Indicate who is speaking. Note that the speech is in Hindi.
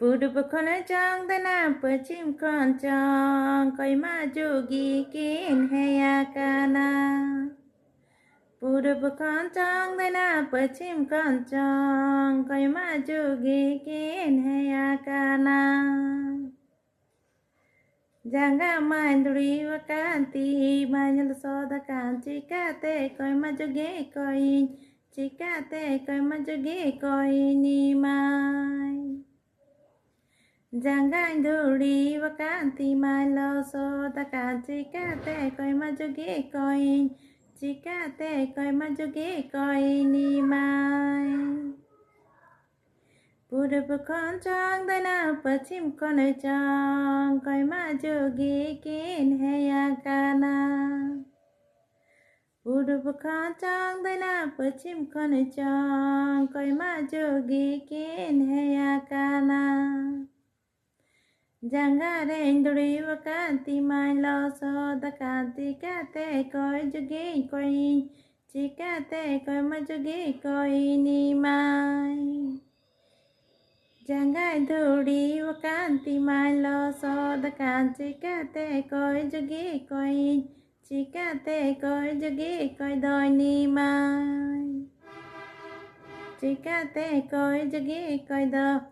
Speaker 1: पूर्व खन चांदना पश्चिम खन चांग कैमा जोगी किन है याकाना पूर्व खन चांदना पश्चिम खन चांग कैमा जोगी किन है याकाना Janga manduri wakanti manjal soda kan chikate koi majuge koi chikate koi majuge koi ni mai Janga manduri wakanti manjal soda kan chikate koi majuge koi chikate koi majuge koi ni mai पूर्व खन चांदना पश्चिम खन चांग कैमा जोगी किन है याकाना पूर्व खन चांदना पश्चिम खन चांग कैमा जोगी किन है याकाना जंगा रेंदुरी वकांति माइलो सोद कांति काते कोई जोगी कोई चिकाते कोई मजोगी कोई नीमाई Jangai dhuri wakanti mailo soda kan chikate koi jogi koi chikate koi jogi koi doi ni mai chikate koi jogi koi do